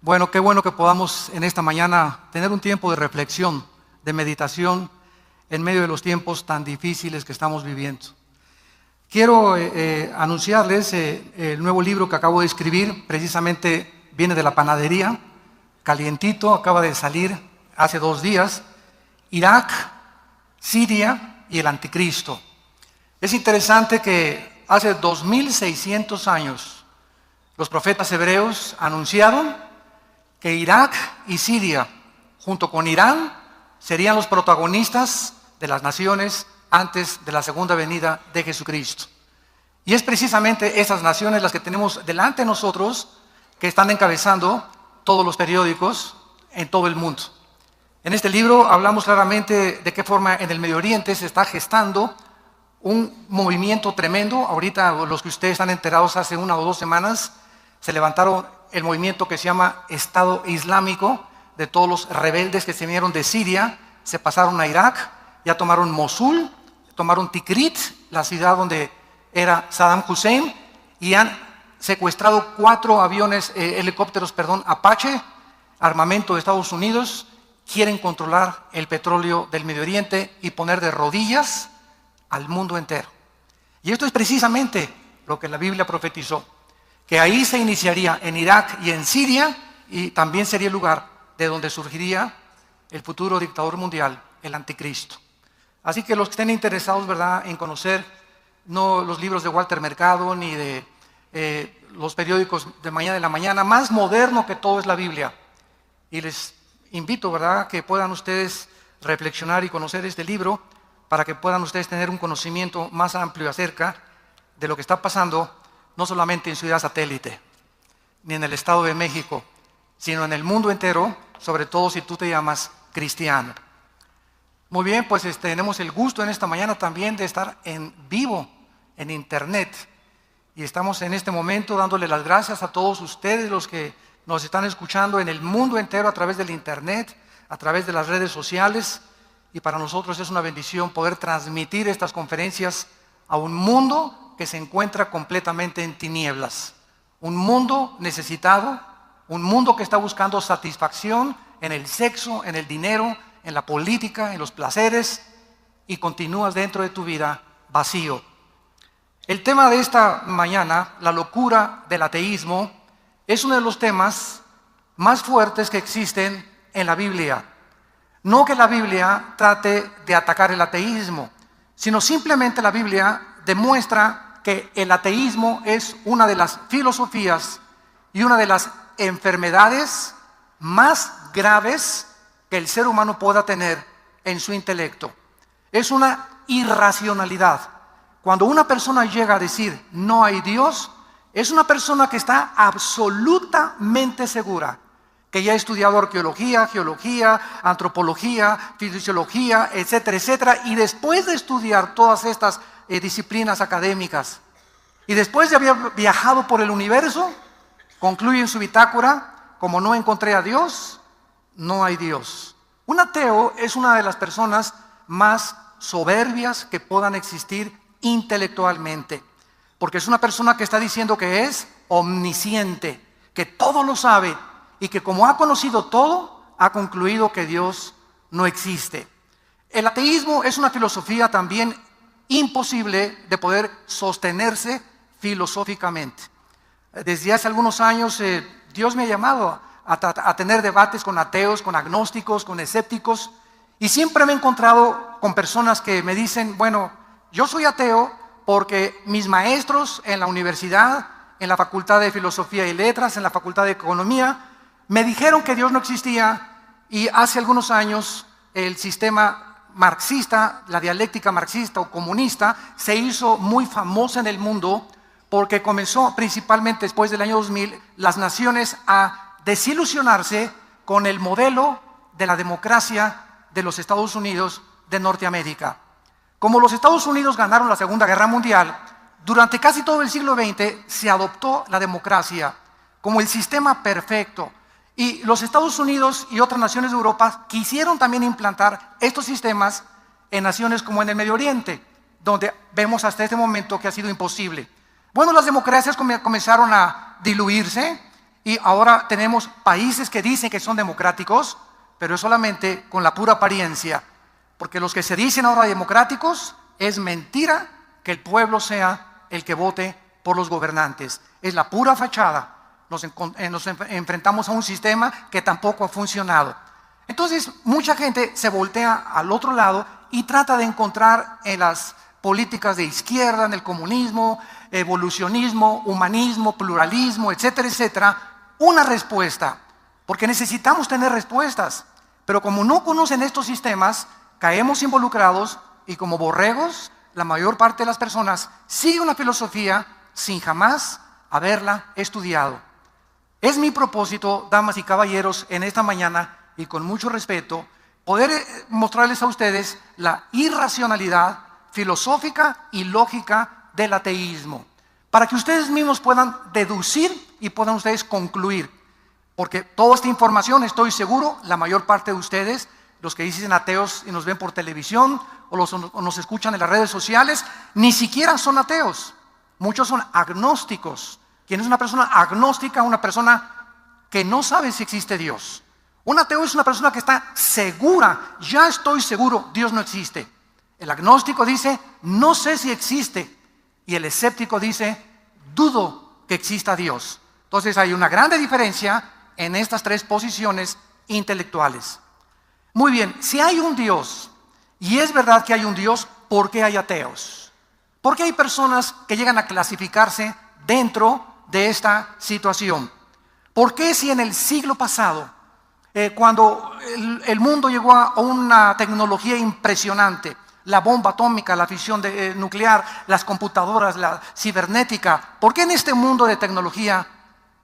Bueno, qué bueno que podamos en esta mañana tener un tiempo de reflexión, de meditación, en medio de los tiempos tan difíciles que estamos viviendo. Quiero anunciarles el nuevo libro que acabo de escribir, precisamente viene de la panadería, calientito, acaba de salir hace 2 días, Irak, Siria y el Anticristo. Es interesante que hace 2600 años los profetas hebreos anunciaron que Irak y Siria, junto con Irán, serían los protagonistas de las naciones antes de la segunda venida de Jesucristo. Y es precisamente esas naciones las que tenemos delante de nosotros, que están encabezando todos los periódicos en todo el mundo. En este libro hablamos claramente de qué forma en el Medio Oriente se está gestando un movimiento tremendo. Ahorita los que ustedes están enterados, hace 1 o 2 semanas se levantaron el movimiento que se llama Estado Islámico, de todos los rebeldes que se vinieron de Siria, se pasaron a Irak, ya tomaron Mosul, tomaron Tikrit, la ciudad donde era Saddam Hussein, y han secuestrado 4 helicópteros Apache, armamento de Estados Unidos. Quieren controlar el petróleo del Medio Oriente y poner de rodillas al mundo entero. Y esto es precisamente lo que la Biblia profetizó, que ahí se iniciaría en Irak y en Siria, y también sería el lugar de donde surgiría el futuro dictador mundial, el Anticristo. Así que los que estén interesados, ¿verdad?, en conocer no los libros de Walter Mercado ni de los periódicos de la mañana, más moderno que todo es la Biblia. Y les invito, ¿verdad?, que puedan ustedes reflexionar y conocer este libro para que puedan ustedes tener un conocimiento más amplio acerca de lo que está pasando, no solamente en Ciudad Satélite, ni en el Estado de México, sino en el mundo entero, sobre todo si tú te llamas cristiano. Muy bien, pues tenemos el gusto en esta mañana también de estar en vivo, en internet. Y estamos en este momento dándole las gracias a todos ustedes, los que nos están escuchando en el mundo entero a través del internet, a través de las redes sociales. Y para nosotros es una bendición poder transmitir estas conferencias a un mundo que se encuentra completamente en tinieblas. Un mundo necesitado, un mundo que está buscando satisfacción en el sexo, en el dinero, en la política, en los placeres, y continúas dentro de tu vida vacío. El tema de esta mañana, la locura del ateísmo, es uno de los temas más fuertes que existen en la Biblia. No que la Biblia trate de atacar el ateísmo, sino simplemente la Biblia demuestra que el ateísmo es una de las filosofías y una de las enfermedades más graves que el ser humano pueda tener en su intelecto. Es una irracionalidad. Cuando una persona llega a decir no hay Dios, es una persona que está absolutamente segura que ya ha estudiado arqueología, geología, antropología, fisiología, etcétera, etcétera, y después de estudiar todas estas disciplinas académicas, y después de haber viajado por el universo, concluye en su bitácora: como no encontré a Dios, no hay Dios. Un ateo es una de las personas más soberbias que puedan existir intelectualmente, porque es una persona que está diciendo que es omnisciente, que todo lo sabe, y que como ha conocido todo, ha concluido que Dios no existe. El ateísmo es una filosofía también imposible de poder sostenerse filosóficamente. Desde hace algunos años Dios me ha llamado a tener debates con ateos, con agnósticos, con escépticos, y siempre me he encontrado con personas que me dicen: bueno, yo soy ateo porque mis maestros en la universidad, en la Facultad de Filosofía y Letras, en la Facultad de Economía, me dijeron que Dios no existía, y hace algunos años el sistema marxista, la dialéctica marxista o comunista, se hizo muy famosa en el mundo porque comenzó principalmente después del año 2000 las naciones a desilusionarse con el modelo de la democracia de los Estados Unidos de Norteamérica. Como los Estados Unidos ganaron la Segunda Guerra Mundial, durante casi todo el siglo XX se adoptó la democracia como el sistema perfecto. Y los Estados Unidos y otras naciones de Europa quisieron también implantar estos sistemas en naciones como en el Medio Oriente, donde vemos hasta este momento que ha sido imposible. Bueno, las democracias comenzaron a diluirse Y ahora tenemos países que dicen que son democráticos, pero es solamente con la pura apariencia. Porque los que se dicen ahora democráticos, es mentira que el pueblo sea el que vote por los gobernantes. Es la pura fachada. Nos enfrentamos a un sistema que tampoco ha funcionado. Entonces, mucha gente se voltea al otro lado y trata de encontrar en las políticas de izquierda, en el comunismo, evolucionismo, humanismo, pluralismo, etcétera, etcétera, una respuesta. Porque necesitamos tener respuestas. Pero como no conocen estos sistemas, caemos involucrados y como borregos, la mayor parte de las personas sigue una filosofía sin jamás haberla estudiado. Es mi propósito, damas y caballeros, en esta mañana y con mucho respeto, poder mostrarles a ustedes la irracionalidad filosófica y lógica del ateísmo, para que ustedes mismos puedan deducir y puedan ustedes concluir. Porque toda esta información, estoy seguro, la mayor parte de ustedes, los que dicen ateos y nos ven por televisión o nos escuchan en las redes sociales, ni siquiera son ateos. Muchos son agnósticos. ¿Quién es una persona agnóstica? Una persona que no sabe si existe Dios. Un ateo es una persona que está segura, ya estoy seguro, Dios no existe. El agnóstico dice, no sé si existe. Y el escéptico dice, dudo que exista Dios. Entonces hay una grande diferencia en estas tres posiciones intelectuales. Muy bien, si hay un Dios, y es verdad que hay un Dios, ¿por qué hay ateos? ¿Por qué hay personas que llegan a clasificarse dentro de esta situación? ¿Por qué si en el siglo pasado, cuando el mundo llegó a una tecnología impresionante, la bomba atómica, la fisión nuclear, las computadoras, la cibernética, ¿por qué en este mundo de tecnología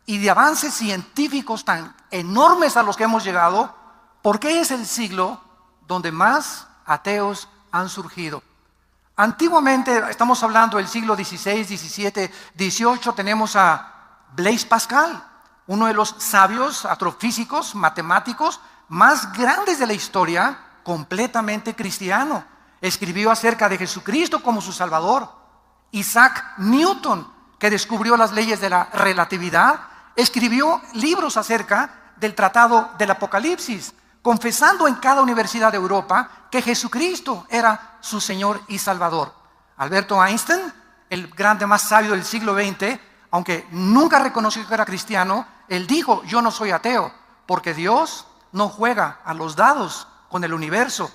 y de avances científicos tan enormes a los que hemos llegado, por qué es el siglo donde más ateos han surgido? Antiguamente, estamos hablando del siglo XVI, XVII, XVIII, tenemos a Blaise Pascal, uno de los sabios astrofísicos, matemáticos más grandes de la historia, completamente cristiano. Escribió acerca de Jesucristo como su Salvador. Isaac Newton, que descubrió las leyes de la relatividad, escribió libros acerca del Tratado del Apocalipsis, confesando en cada universidad de Europa que Jesucristo era su Señor y Salvador. Alberto Einstein, el grande más sabio del siglo XX, aunque nunca reconoció que era cristiano, él dijo, yo no soy ateo, porque Dios no juega a los dados con el universo.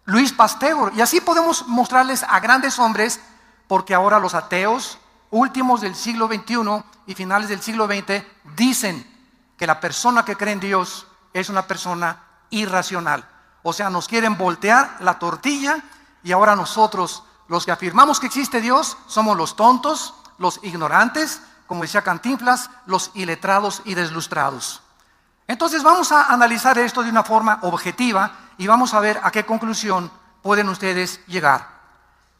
Luis Pasteur, y así podemos mostrarles a grandes hombres, porque ahora los ateos últimos del siglo XXI y finales del siglo XX dicen que la persona que cree en Dios es una persona irracional. O sea, nos quieren voltear la tortilla y ahora nosotros, los que afirmamos que existe Dios, somos los tontos, los ignorantes, como decía Cantinflas, los iletrados y deslustrados. Entonces vamos a analizar esto de una forma objetiva y vamos a ver a qué conclusión pueden ustedes llegar.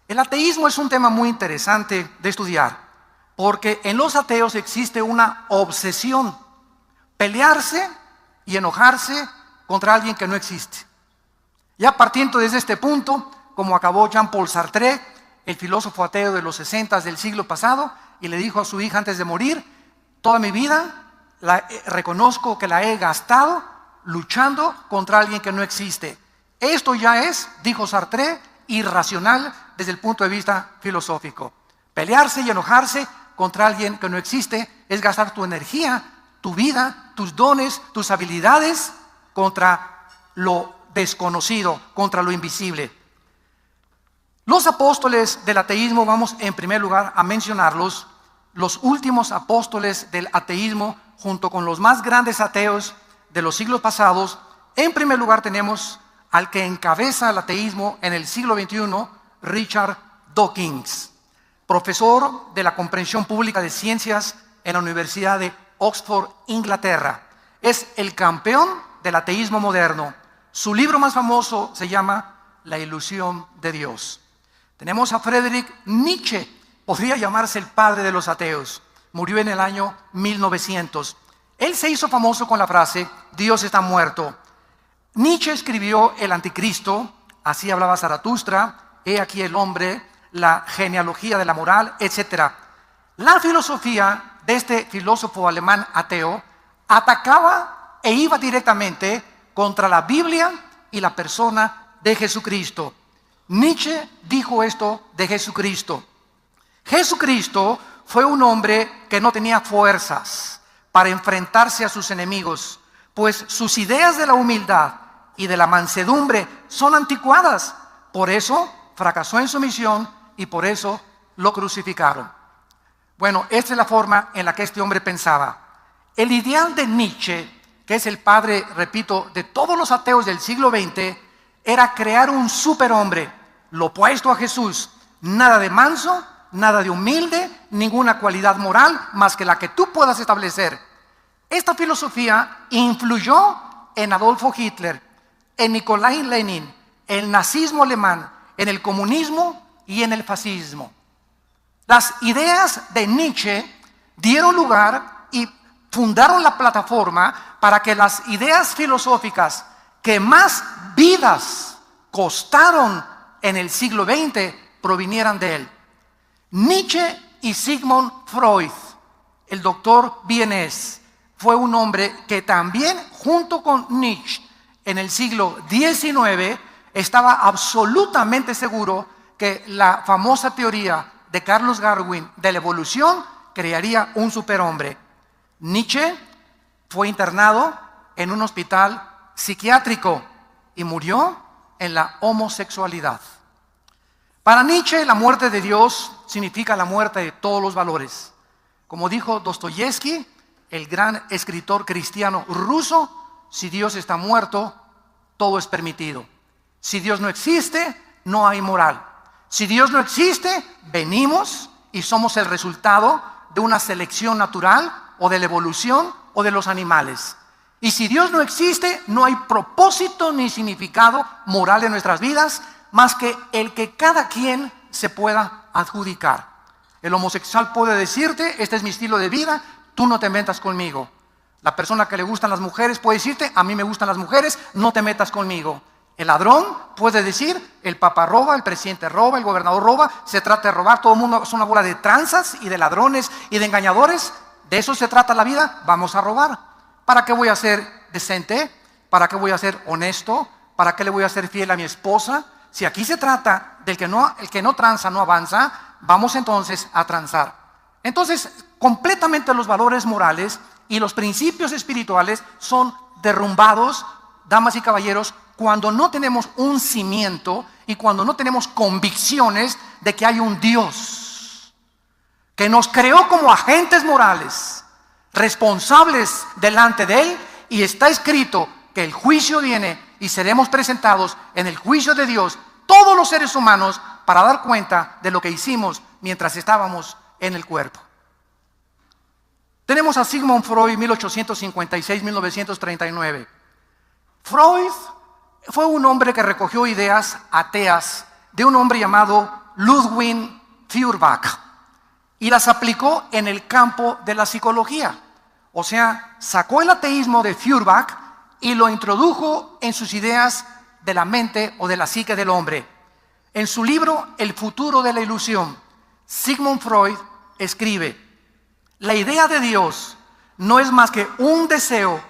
El ateísmo es un tema muy interesante de estudiar, porque en los ateos existe una obsesión, pelearse y enojarse contra alguien que no existe. Ya partiendo desde este punto, como acabó Jean-Paul Sartre, el filósofo ateo de los 60 del siglo pasado, y le dijo a su hija antes de morir, toda mi vida reconozco que la he gastado luchando contra alguien que no existe. Esto ya es, dijo Sartre, irracional desde el punto de vista filosófico. Pelearse y enojarse contra alguien que no existe es gastar tu energía, tu vida, tus dones, tus habilidades contra lo desconocido, contra lo invisible. Los apóstoles del ateísmo, vamos en primer lugar a mencionarlos, los últimos apóstoles del ateísmo, junto con los más grandes ateos de los siglos pasados. En primer lugar tenemos al que encabeza el ateísmo en el siglo XXI, Richard Dawkins, profesor de la comprensión pública de ciencias en la Universidad de Oxford, Inglaterra. Es el campeón del ateísmo moderno. Su libro más famoso se llama La ilusión de Dios. Tenemos a Friedrich Nietzsche, podría llamarse el padre de los ateos. Murió en el año 1900. Él se hizo famoso con la frase, Dios está muerto. Nietzsche escribió El Anticristo, Así hablaba Zaratustra, He aquí el hombre, La genealogía de la moral, etc. La filosofía de este filósofo alemán ateo atacaba e iba directamente contra la Biblia y la persona de Jesucristo. Nietzsche dijo esto de Jesucristo: Jesucristo fue un hombre que no tenía fuerzas para enfrentarse a sus enemigos, pues sus ideas de la humildad y de la mansedumbre son anticuadas. Por eso fracasó en su misión y por eso lo crucificaron. Bueno, esta es la forma en la que este hombre pensaba. El ideal de Nietzsche, que es el padre, repito, de todos los ateos del siglo XX, era crear un superhombre, lo opuesto a Jesús. Nada de manso, nada de humilde, ninguna cualidad moral más que la que tú puedas establecer. Esta filosofía influyó en Adolfo Hitler, en Nikolai Lenin, el nazismo alemán, en el comunismo y en el fascismo. Las ideas de Nietzsche dieron lugar y fundaron la plataforma para que las ideas filosóficas que más vidas costaron en el siglo XX provinieran de él. Nietzsche y Sigmund Freud, el doctor vienés, fue un hombre que también, junto con Nietzsche, en el siglo XIX, estaba absolutamente seguro que la famosa teoría de Carlos Darwin de la evolución crearía un superhombre. Nietzsche fue internado en un hospital psiquiátrico y murió en la homosexualidad. Para Nietzsche, la muerte de Dios significa la muerte de todos los valores. Como dijo Dostoyevsky, el gran escritor cristiano ruso, si Dios está muerto, todo es permitido. Si Dios no existe, no hay moral. Si Dios no existe, venimos y somos el resultado de una selección natural o de la evolución o de los animales. Y si Dios no existe, no hay propósito ni significado moral en nuestras vidas más que el que cada quien se pueda adjudicar. El homosexual puede decirte: este es mi estilo de vida, tú no te metas conmigo. La persona que le gustan las mujeres puede decirte: a mí me gustan las mujeres, no te metas conmigo. El ladrón puede decir: el papa roba, el presidente roba, el gobernador roba, se trata de robar, todo el mundo es una bola de tranzas y de ladrones y de engañadores. De eso se trata la vida, vamos a robar. ¿Para qué voy a ser decente? ¿Para qué voy a ser honesto? ¿Para qué le voy a ser fiel a mi esposa? Si aquí se trata del que el que no tranza no avanza, vamos entonces a transar. Entonces, completamente los valores morales y los principios espirituales son derrumbados, damas y caballeros, cuando no tenemos un cimiento y cuando no tenemos convicciones de que hay un Dios que nos creó como agentes morales, responsables delante de Él, y está escrito que el juicio viene y seremos presentados en el juicio de Dios, todos los seres humanos, para dar cuenta de lo que hicimos mientras estábamos en el cuerpo. Tenemos a Sigmund Freud, 1856-1939. Freud fue un hombre que recogió ideas ateas de un hombre llamado Ludwig Feuerbach y las aplicó en el campo de la psicología. O sea, sacó el ateísmo de Feuerbach y lo introdujo en sus ideas de la mente o de la psique del hombre. En su libro El futuro de la ilusión, Sigmund Freud escribe: la idea de Dios no es más que un deseo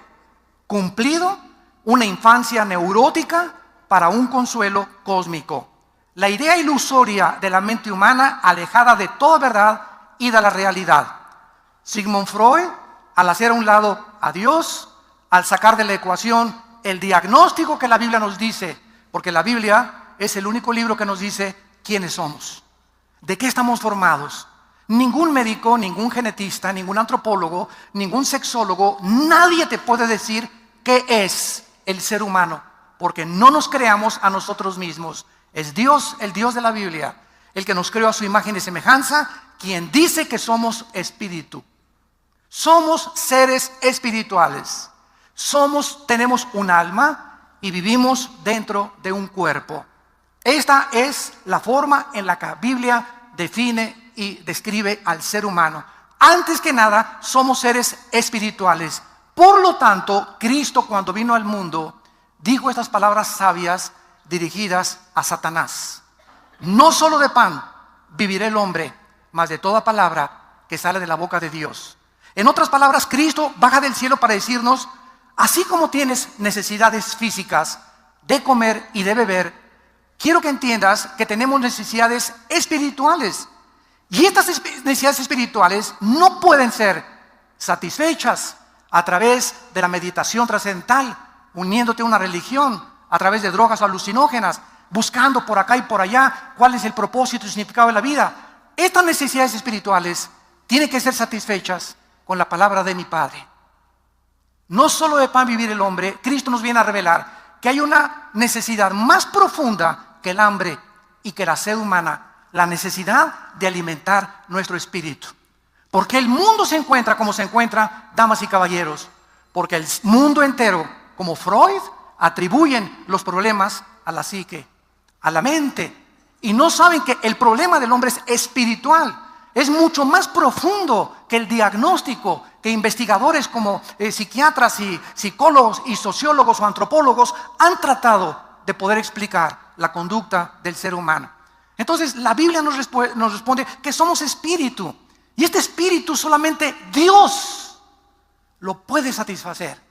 cumplido, una infancia neurótica para un consuelo cósmico. La idea ilusoria de la mente humana alejada de toda verdad y de la realidad. Sigmund Freud, al hacer a un lado a Dios, al sacar de la ecuación el diagnóstico que la Biblia nos dice, porque la Biblia es el único libro que nos dice quiénes somos, de qué estamos formados. Ningún médico, ningún genetista, ningún antropólogo, ningún sexólogo, nadie te puede decir qué es el ser humano, porque no nos creamos a nosotros mismos. Es Dios, el Dios de la Biblia, el que nos creó a su imagen y semejanza, quien dice que somos espíritu. Somos seres espirituales. Tenemos un alma y vivimos dentro de un cuerpo. Esta es la forma en la que la Biblia define y describe al ser humano. Antes que nada, somos seres espirituales. Por lo tanto, Cristo, cuando vino al mundo, dijo estas palabras sabias dirigidas a Satanás: no solo de pan vivirá el hombre, mas de toda palabra que sale de la boca de Dios. En otras palabras, Cristo baja del cielo para decirnos, así como tienes necesidades físicas de comer y de beber, quiero que entiendas que tenemos necesidades espirituales. Y estas necesidades espirituales no pueden ser satisfechas a través de la meditación trascendental, uniéndote a una religión, a través de drogas alucinógenas, buscando por acá y por allá cuál es el propósito y significado de la vida. Estas necesidades espirituales tienen que ser satisfechas con la palabra de mi Padre. No solo de pan vivir el hombre, Cristo nos viene a revelar que hay una necesidad más profunda que el hambre y que la sed humana, la necesidad de alimentar nuestro espíritu. Porque el mundo se encuentra como se encuentra, damas y caballeros, porque el mundo entero, como Freud, atribuyen los problemas a la psique, a la mente, y no saben que el problema del hombre es espiritual, es mucho más profundo que el diagnóstico que investigadores como psiquiatras y psicólogos y sociólogos o antropólogos han tratado de poder explicar la conducta del ser humano. Entonces la Biblia nos responde que somos espíritu, y este espíritu solamente Dios lo puede satisfacer.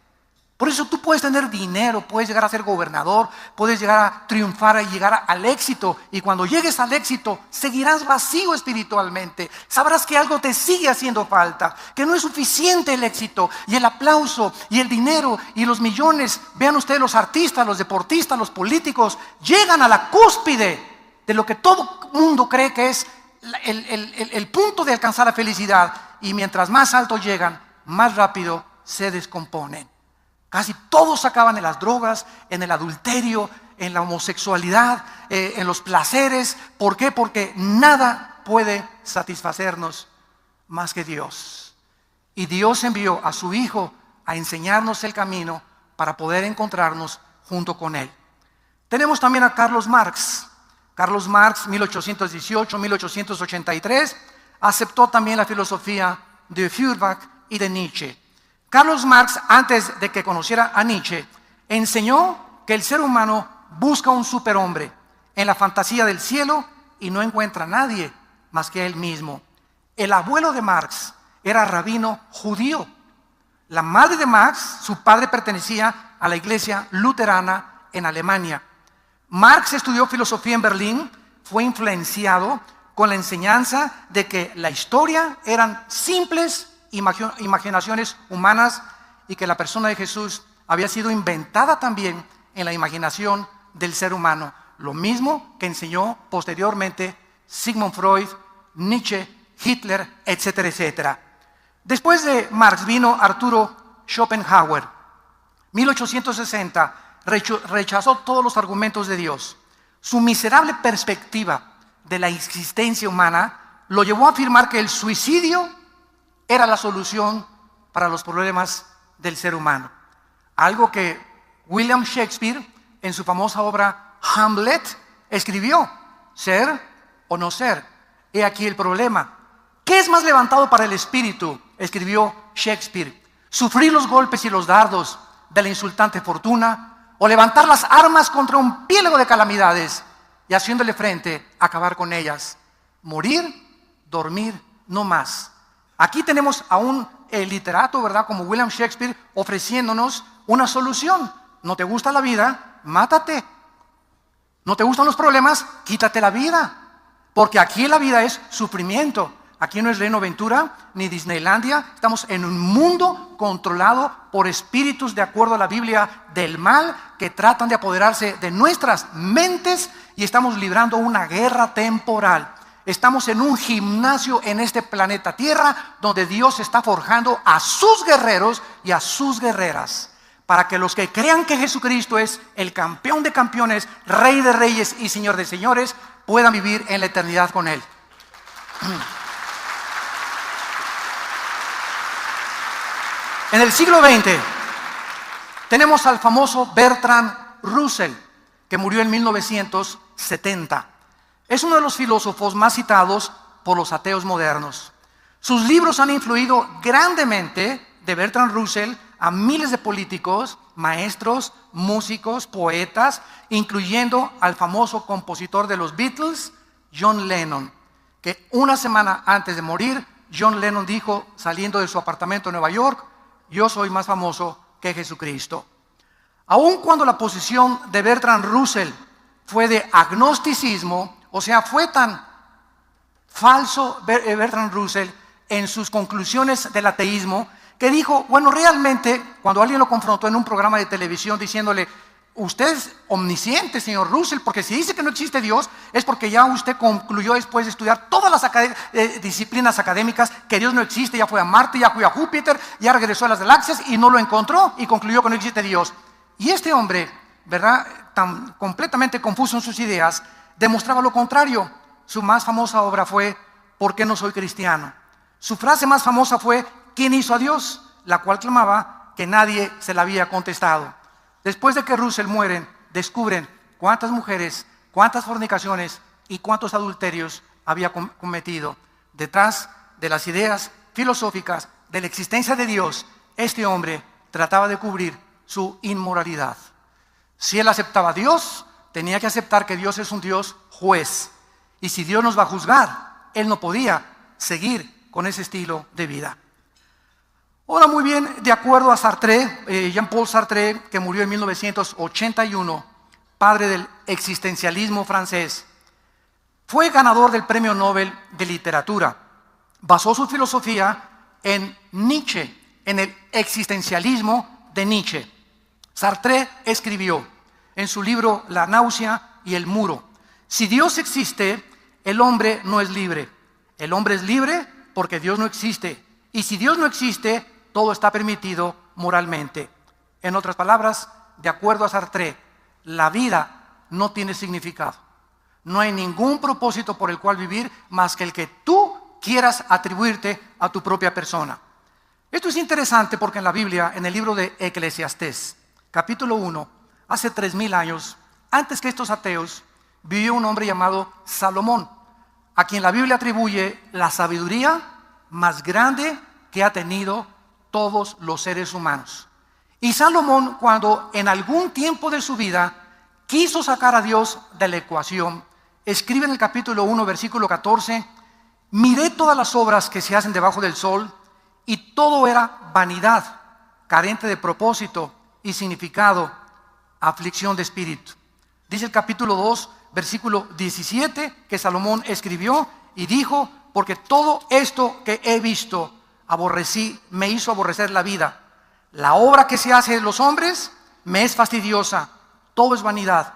Por eso tú puedes tener dinero, puedes llegar a ser gobernador, puedes llegar a triunfar y llegar al éxito. Y cuando llegues al éxito, seguirás vacío espiritualmente. Sabrás que algo te sigue haciendo falta, que no es suficiente el éxito y el aplauso y el dinero y los millones. Vean ustedes, los artistas, los deportistas, los políticos, llegan a la cúspide de lo que todo mundo cree que es el punto de alcanzar la felicidad. Y mientras más alto llegan, más rápido se descomponen. Casi todos acaban en las drogas, en el adulterio, en la homosexualidad, en los placeres. ¿Por qué? Porque nada puede satisfacernos más que Dios. Y Dios envió a su Hijo a enseñarnos el camino para poder encontrarnos junto con Él. Tenemos también a Carlos Marx. Carlos Marx, 1818-1883, aceptó también la filosofía de Feuerbach y de Nietzsche. Carlos Marx, antes de que conociera a Nietzsche, enseñó que el ser humano busca un superhombre en la fantasía del cielo y no encuentra a nadie más que él mismo. El abuelo de Marx era rabino judío. La madre de Marx, su padre, pertenecía a la iglesia luterana en Alemania. Marx estudió filosofía en Berlín, fue influenciado con la enseñanza de que la historia eran simples imaginaciones humanas y que la persona de Jesús había sido inventada también en la imaginación del ser humano. Lo mismo que enseñó posteriormente Sigmund Freud, Nietzsche, Hitler, etcétera, etcétera. Después de Marx vino Arturo Schopenhauer. 1860 rechazó todos los argumentos de Dios. Su miserable perspectiva de la existencia humana lo llevó a afirmar que el suicidio era la solución para los problemas del ser humano. Algo que William Shakespeare, en su famosa obra Hamlet, escribió: ser o no ser. He aquí el problema. ¿Qué es más levantado para el espíritu?, escribió Shakespeare. ¿Sufrir los golpes y los dardos de la insultante fortuna, o levantar las armas contra un piélago de calamidades y, haciéndole frente, acabar con ellas? Morir, dormir, no más. Aquí tenemos a un literato, ¿verdad?, como William Shakespeare, ofreciéndonos una solución. ¿No te gusta la vida? Mátate. ¿No te gustan los problemas? Quítate la vida. Porque aquí la vida es sufrimiento. Aquí no es Reino Aventura ni Disneylandia. Estamos en un mundo controlado por espíritus, de acuerdo a la Biblia, del mal, que tratan de apoderarse de nuestras mentes, y estamos librando una guerra temporal. Estamos en un gimnasio en este planeta Tierra, donde Dios está forjando a sus guerreros y a sus guerreras, para que los que crean que Jesucristo es el campeón de campeones, Rey de reyes y Señor de señores, puedan vivir en la eternidad con Él. En el siglo XX tenemos al famoso Bertrand Russell, que murió en 1970. Es uno de los filósofos más citados por los ateos modernos. Sus libros han influido grandemente, de Bertrand Russell, a miles de políticos, maestros, músicos, poetas, incluyendo al famoso compositor de los Beatles, John Lennon, que una semana antes de morir John Lennon dijo, saliendo de su apartamento en Nueva York: yo soy más famoso que Jesucristo. Aun cuando la posición de Bertrand Russell fue de agnosticismo, o sea, fue tan falso Bertrand Russell en sus conclusiones del ateísmo, que dijo, bueno, realmente, cuando alguien lo confrontó en un programa de televisión diciéndole: usted es omnisciente, señor Russell, porque si dice que no existe Dios, es porque ya usted concluyó después de estudiar todas las disciplinas académicas que Dios no existe, ya fue a Marte, ya fue a Júpiter, ya regresó a las galaxias y no lo encontró y concluyó que no existe Dios. Y este hombre, ¿verdad?, tan completamente confuso en sus ideas, demostraba lo contrario. Su más famosa obra fue ¿por qué no soy cristiano? Su frase más famosa fue ¿quién hizo a Dios?, la cual clamaba que nadie se la había contestado. Después de que Russell muere, descubren cuántas mujeres, cuántas fornicaciones y cuántos adulterios había cometido. Detrás de las ideas filosóficas de la existencia de Dios, este hombre trataba de cubrir su inmoralidad. Si él aceptaba a Dios, tenía que aceptar que Dios es un Dios juez. Y si Dios nos va a juzgar, él no podía seguir con ese estilo de vida. Ahora, muy bien, de acuerdo a Sartre, Jean-Paul Sartre, que murió en 1981, padre del existencialismo francés, fue ganador del Premio Nobel de Literatura. Basó su filosofía en Nietzsche, en el existencialismo de Nietzsche. Sartre escribió en su libro La náusea y el muro: si Dios existe, el hombre no es libre. El hombre es libre porque Dios no existe. Y si Dios no existe, todo está permitido moralmente. En otras palabras, de acuerdo a Sartre, la vida no tiene significado. No hay ningún propósito por el cual vivir más que el que tú quieras atribuirte a tu propia persona. Esto es interesante porque en la Biblia, en el libro de Eclesiastés, capítulo 1, hace 3000 años, antes que estos ateos, vivió un hombre llamado Salomón, a quien la Biblia atribuye la sabiduría más grande que ha tenido todos los seres humanos. Y Salomón, cuando en algún tiempo de su vida quiso sacar a Dios de la ecuación, escribe en el capítulo 1, versículo 14: miré todas las obras que se hacen debajo del sol, y todo era vanidad, carente de propósito y significado, aflicción de espíritu. Dice el capítulo 2, versículo 17, que Salomón escribió y dijo: porque todo esto que he visto aborrecí, me hizo aborrecer la vida. La obra que se hace de los hombres me es fastidiosa, todo es vanidad,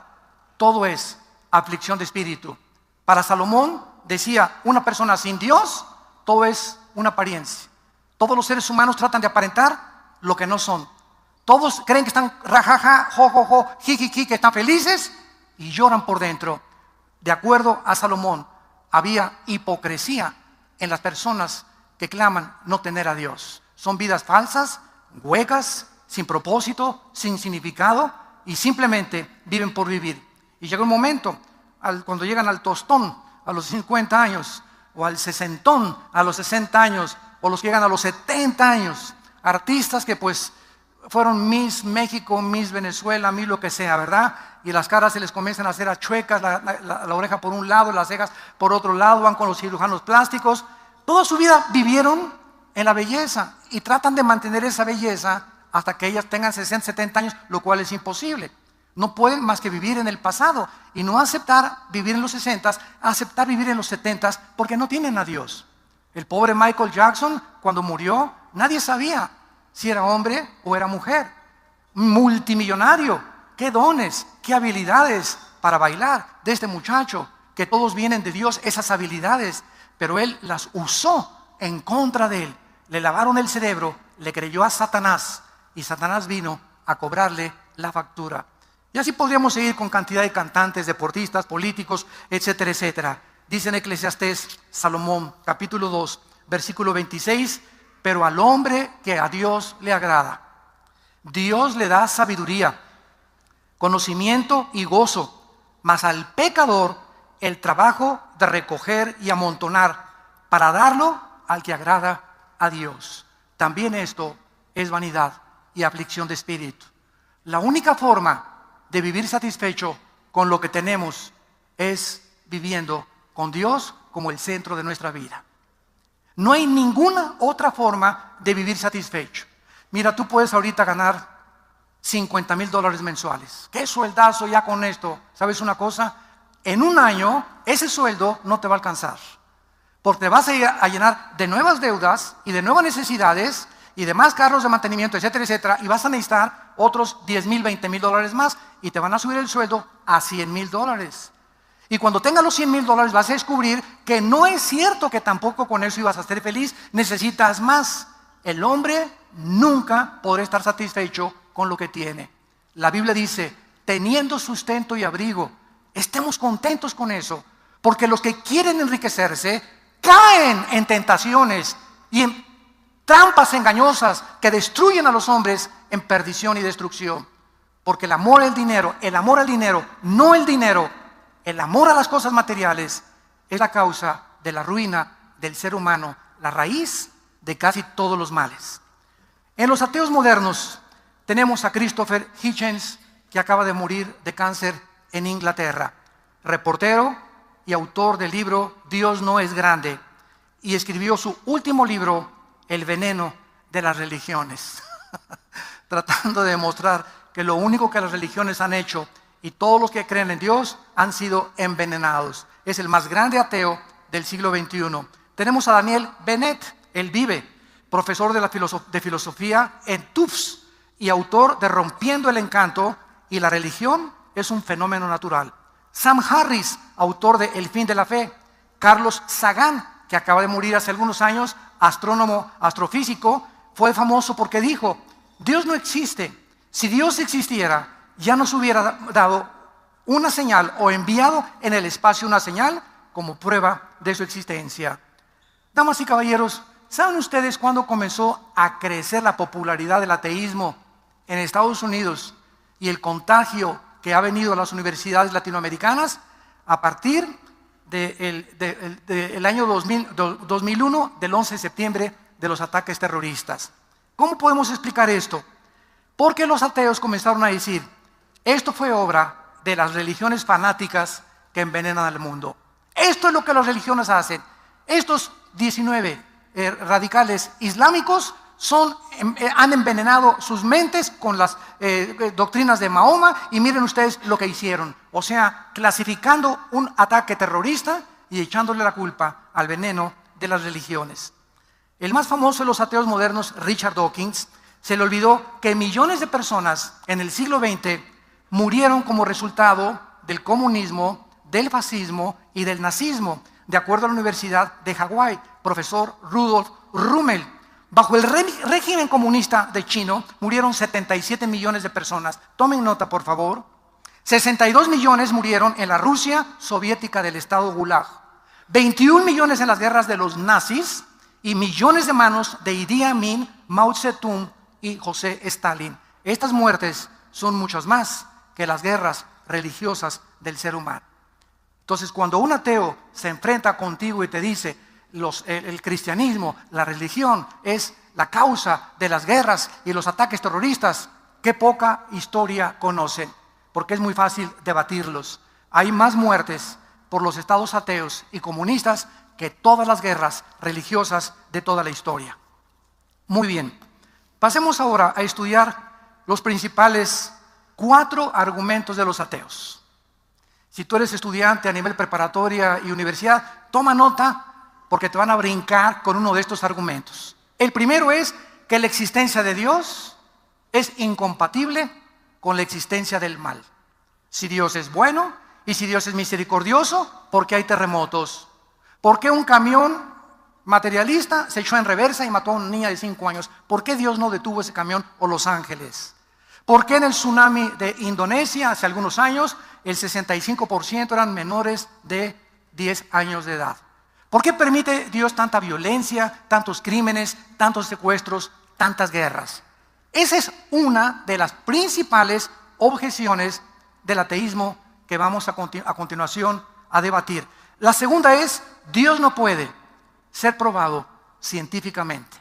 todo es aflicción de espíritu. Para Salomón, decía, una persona sin Dios, todo es una apariencia. Todos los seres humanos tratan de aparentar lo que no son. Todos creen que están rajaja, jojojo, jijiji, que están felices y lloran por dentro. De acuerdo a Salomón, había hipocresía en las personas que claman no tener a Dios. Son vidas falsas, huecas, sin propósito, sin significado, y simplemente viven por vivir. Y llega un momento, cuando llegan al tostón a los 50 años, o al sesentón a los 60 años, o los que llegan a los 70 años, artistas que pues fueron Miss México, Miss Venezuela, Miss lo que sea, ¿verdad? Y las caras se les comienzan a hacer achuecas, la oreja por un lado, las cejas por otro lado, van con los cirujanos plásticos. Toda su vida vivieron en la belleza y tratan de mantener esa belleza hasta que ellas tengan 60, 70 años, lo cual es imposible. No pueden más que vivir en el pasado y no aceptar vivir en los 60, aceptar vivir en los 70 porque no tienen a Dios. El pobre Michael Jackson, cuando murió, nadie sabía si era hombre o era mujer. Multimillonario, qué dones, qué habilidades para bailar de este muchacho, que todos vienen de Dios, esas habilidades, pero él las usó en contra de él. Le lavaron el cerebro, le creyó a Satanás y Satanás vino a cobrarle la factura. Y así podríamos seguir con cantidad de cantantes, deportistas, políticos, etcétera, etcétera. Dice en Eclesiastés, Salomón, capítulo 2, versículo 26, pero al hombre que a Dios le agrada, Dios le da sabiduría, conocimiento y gozo, mas al pecador el trabajo de recoger y amontonar para darlo al que agrada a Dios. También esto es vanidad y aflicción de espíritu. La única forma de vivir satisfecho con lo que tenemos es viviendo con Dios como el centro de nuestra vida. No hay ninguna otra forma de vivir satisfecho. Mira, tú puedes ahorita ganar $50,000 mensuales. ¡Qué sueldazo ya con esto! ¿Sabes una cosa? En un año ese sueldo no te va a alcanzar, porque te vas a llenar de nuevas deudas y de nuevas necesidades y de más carros de mantenimiento, etcétera, etcétera, y vas a necesitar otros $10,000, $20,000 más, y te van a subir el sueldo a $100,000. Y cuando tengas los $100,000 vas a descubrir que no es cierto que tampoco con eso ibas a ser feliz, necesitas más. El hombre nunca podrá estar satisfecho con lo que tiene. La Biblia dice, teniendo sustento y abrigo, estemos contentos con eso, porque los que quieren enriquecerse caen en tentaciones y en trampas engañosas que destruyen a los hombres en perdición y destrucción. Porque el amor al dinero, no el dinero, el amor a las cosas materiales es la causa de la ruina del ser humano, la raíz de casi todos los males. En los ateos modernos tenemos a Christopher Hitchens, que acaba de morir de cáncer en Inglaterra, reportero y autor del libro Dios no es grande, y escribió su último libro, El veneno de las religiones, tratando de demostrar que lo único que las religiones han hecho y todos los que creen en Dios han sido envenenados. Es el más grande ateo del siglo XXI. Tenemos a Daniel Dennett, él vive, profesor de filosofía en Tufts y autor de Rompiendo el encanto y la religión es un fenómeno natural. Sam Harris, autor de El fin de la fe. Carlos Sagan, que acaba de morir hace algunos años, astrónomo, astrofísico, fue famoso porque dijo, Dios no existe. Si Dios existiera, ya nos hubiera dado una señal o enviado en el espacio una señal como prueba de su existencia. Damas y caballeros, ¿saben ustedes cuándo comenzó a crecer la popularidad del ateísmo en Estados Unidos y el contagio que ha venido a las universidades latinoamericanas? A partir del año 2001, del 11 de septiembre, de los ataques terroristas. ¿Cómo podemos explicar esto? Porque los ateos comenzaron a decir, esto fue obra de las religiones fanáticas que envenenan al mundo. Esto es lo que las religiones hacen. Estos 19 radicales islámicos han envenenado sus mentes con las doctrinas de Mahoma y miren ustedes lo que hicieron. O sea, clasificando un ataque terrorista y echándole la culpa al veneno de las religiones. El más famoso de los ateos modernos, Richard Dawkins, se le olvidó que millones de personas en el siglo XX murieron como resultado del comunismo, del fascismo y del nazismo, de acuerdo a la Universidad de Hawái, profesor Rudolf Rummel. Bajo el régimen comunista de China murieron 77 millones de personas. Tomen nota, por favor. 62 millones murieron en la Rusia soviética del estado Gulag. 21 millones en las guerras de los nazis y millones de manos de Idi Amin, Mao Zedong y José Stalin. Estas muertes son muchas más que las guerras religiosas del ser humano. Entonces, cuando un ateo se enfrenta contigo y te dice el cristianismo, la religión es la causa de las guerras y los ataques terroristas, qué poca historia conocen, porque es muy fácil debatirlos. Hay más muertes por los estados ateos y comunistas que todas las guerras religiosas de toda la historia. Muy bien, pasemos ahora a estudiar los principales 4 argumentos de los ateos. Si tú eres estudiante a nivel preparatoria y universidad, toma nota porque te van a brincar con uno de estos argumentos. El primero es que la existencia de Dios es incompatible con la existencia del mal. Si Dios es bueno y si Dios es misericordioso, ¿por qué hay terremotos? ¿Por qué un camión materialista se echó en reversa y mató a una niña de 5 años? ¿Por qué Dios no detuvo ese camión o Los Ángeles? ¿Por qué en el tsunami de Indonesia hace algunos años el 65% eran menores de 10 años de edad? ¿Por qué permite Dios tanta violencia, tantos crímenes, tantos secuestros, tantas guerras? Esa es una de las principales objeciones del ateísmo que vamos a continuación a debatir. La segunda es, Dios no puede ser probado científicamente.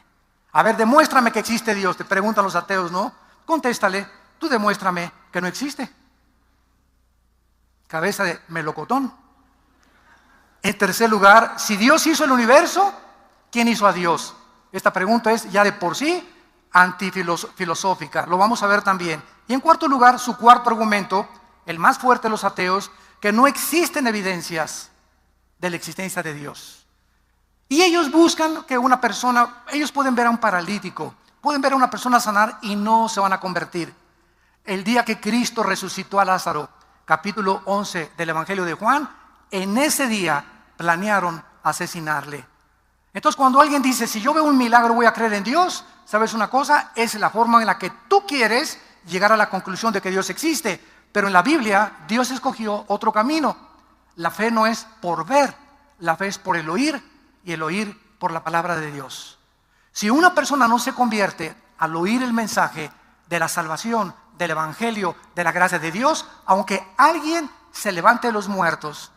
A ver, demuéstrame que existe Dios, te preguntan los ateos, ¿no? Contéstale, tú demuéstrame que no existe. Cabeza de melocotón. En tercer lugar, si Dios hizo el universo, ¿Quién hizo a Dios? Esta pregunta es ya de por sí antifilosófica. Lo vamos a ver también. Y en cuarto lugar, su cuarto argumento, el más fuerte de los ateos, que no existen evidencias de la existencia de Dios. Y ellos buscan que una persona, ellos pueden ver a un paralítico, pueden ver a una persona sanar y no se van a convertir. El día que Cristo resucitó a Lázaro, capítulo 11 del Evangelio de Juan, en ese día planearon asesinarle. Entonces, cuando alguien dice, si yo veo un milagro voy a creer en Dios, ¿sabes una cosa? Es la forma en la que tú quieres llegar a la conclusión de que Dios existe. Pero en la Biblia, Dios escogió otro camino. La fe no es por ver, la fe es por el oír, y el oír por la palabra de Dios. Si una persona no se convierte al oír el mensaje de la salvación, del evangelio, de la gracia de Dios, aunque alguien se levante de los muertos,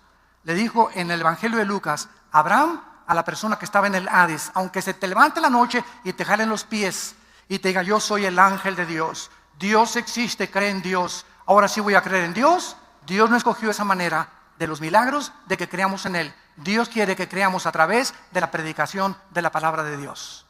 le dijo en el evangelio de Lucas, Abraham, a la persona que estaba en el Hades, aunque se te levante la noche y te jalen los pies y te diga, yo soy el ángel de Dios, Dios existe, cree en Dios, ahora sí voy a creer en Dios. Dios no escogió esa manera de los milagros, de que creamos en Él. Dios quiere que creamos a través de la predicación de la palabra de Dios.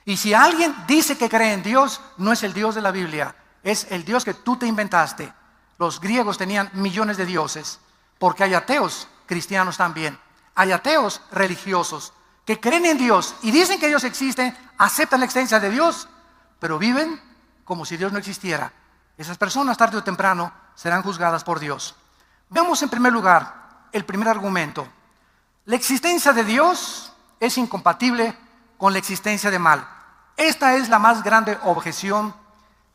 Y si alguien dice que cree en Dios, no es el Dios de la Biblia, es el Dios que tú te inventaste. Los griegos tenían millones de dioses, porque hay ateos cristianos también. Hay ateos religiosos que creen en Dios y dicen que Dios existe, aceptan la existencia de Dios, pero viven como si Dios no existiera. Esas personas tarde o temprano serán juzgadas por Dios. Veamos en primer lugar el primer argumento. La existencia de Dios es incompatible con la existencia de mal. Esta es la más grande objeción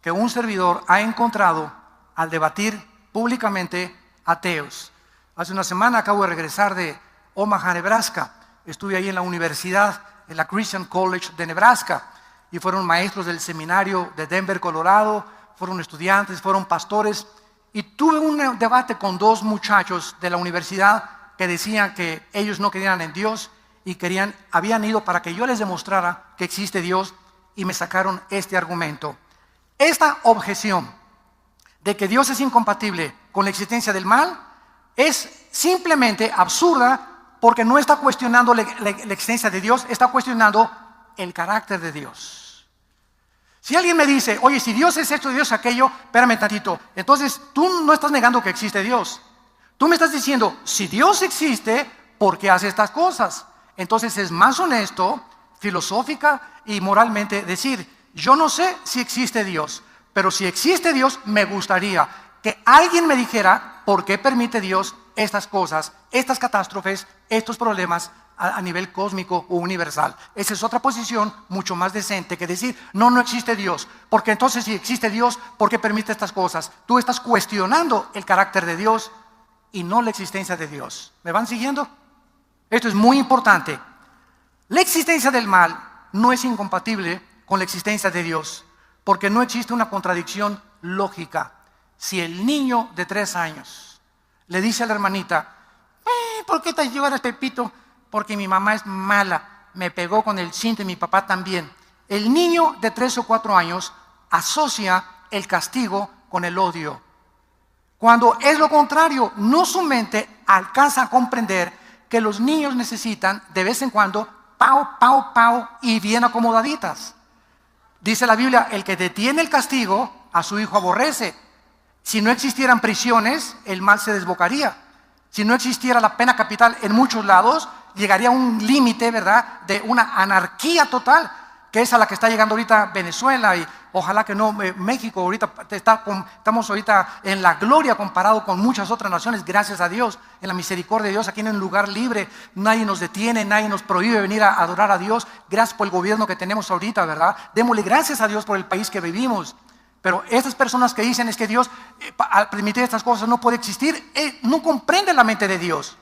que un servidor ha encontrado al debatir públicamente ateos. Hace una semana acabo de regresar de Omaha, Nebraska. Estuve ahí en la universidad, en la Christian College de Nebraska, y fueron maestros del seminario de Denver, Colorado, fueron estudiantes, fueron pastores, y tuve un debate con dos muchachos de la universidad que decían que ellos no creían en Dios y habían ido para que yo les demostrara que existe Dios, y me sacaron este argumento. Esta objeción de que Dios es incompatible con la existencia del mal es simplemente absurda, porque no está cuestionando la existencia de Dios, está cuestionando el carácter de Dios. Si alguien me dice, oye, si Dios es esto y Dios es aquello, espérame tantito, entonces tú no estás negando que existe Dios. Tú me estás diciendo, si Dios existe, ¿por qué hace estas cosas? Entonces es más honesto, filosófica y moralmente decir, yo no sé si existe Dios, pero si existe Dios, me gustaría que alguien me dijera por qué permite Dios estas cosas, estas catástrofes, estos problemas a nivel cósmico o universal. Esa es otra posición mucho más decente que decir, no existe Dios, porque entonces si existe Dios, ¿por qué permite estas cosas? Tú estás cuestionando el carácter de Dios y no la existencia de Dios. ¿Me van siguiendo? Esto es muy importante. La existencia del mal no es incompatible con la existencia de Dios, porque no existe una contradicción lógica. Si el niño de 3 años le dice a la hermanita, ¿por qué te llevas este pito? Porque mi mamá es mala, me pegó con el cinto y mi papá también. El niño de 3 o 4 años asocia el castigo con el odio, cuando es lo contrario. No su mente alcanza a comprender que los niños necesitan de vez en cuando pau, pau, pau y bien acomodaditas. Dice la Biblia, el que detiene el castigo a su hijo aborrece. Si no existieran prisiones, el mal se desbocaría. Si no existiera la pena capital en muchos lados, llegaría a un límite, ¿verdad?, de una anarquía total, que es a la que está llegando ahorita Venezuela, y ojalá que no México. Ahorita estamos ahorita en la gloria comparado con muchas otras naciones, gracias a Dios, en la misericordia de Dios, aquí en un lugar libre, nadie nos detiene, nadie nos prohíbe venir a adorar a Dios. Gracias por el gobierno que tenemos ahorita, ¿verdad? Démosle gracias a Dios por el país que vivimos. Pero estas personas que dicen es que Dios, al permitir estas cosas, no puede existir, no comprenden la mente de Dios.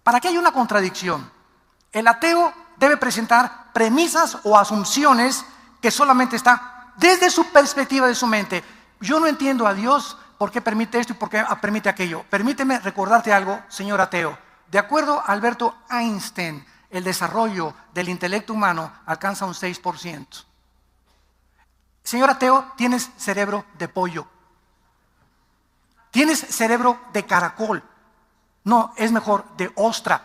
¿Para qué hay una contradicción? El ateo debe presentar premisas o asunciones que solamente está desde su perspectiva de su mente. Yo no entiendo a Dios por qué permite esto y por qué permite aquello. Permíteme recordarte algo, señor ateo. De acuerdo a Albert Einstein, el desarrollo del intelecto humano alcanza un 6%. Señor ateo, tienes cerebro de pollo. Tienes cerebro de caracol. No, es mejor de ostra.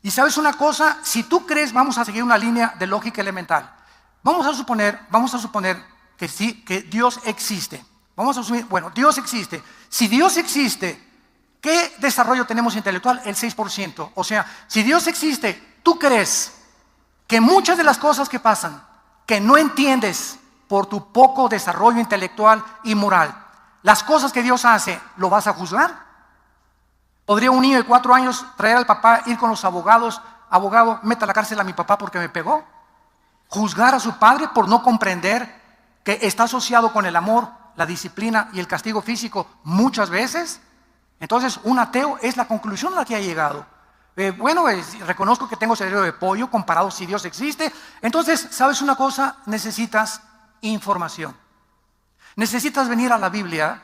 Y sabes una cosa, si tú crees, vamos a seguir una línea de lógica elemental. Vamos a suponer que sí, que Dios existe. Vamos a asumir, bueno, Dios existe. Si Dios existe, ¿qué desarrollo tenemos intelectual? El 6%. O sea, si Dios existe, ¿tú crees que muchas de las cosas que pasan, que no entiendes por tu poco desarrollo intelectual y moral, las cosas que Dios hace, ¿lo vas a juzgar? ¿Podría un niño de 4 años traer al papá, ir con los abogados, abogado, meta a la cárcel a mi papá porque me pegó? ¿Juzgar a su padre por no comprender que está asociado con el amor, la disciplina y el castigo físico muchas veces? Entonces, un ateo es la conclusión a la que ha llegado. Reconozco que tengo cerebro de pollo comparado si Dios existe. Entonces, ¿sabes una cosa? Necesitas información. Necesitas venir a la Biblia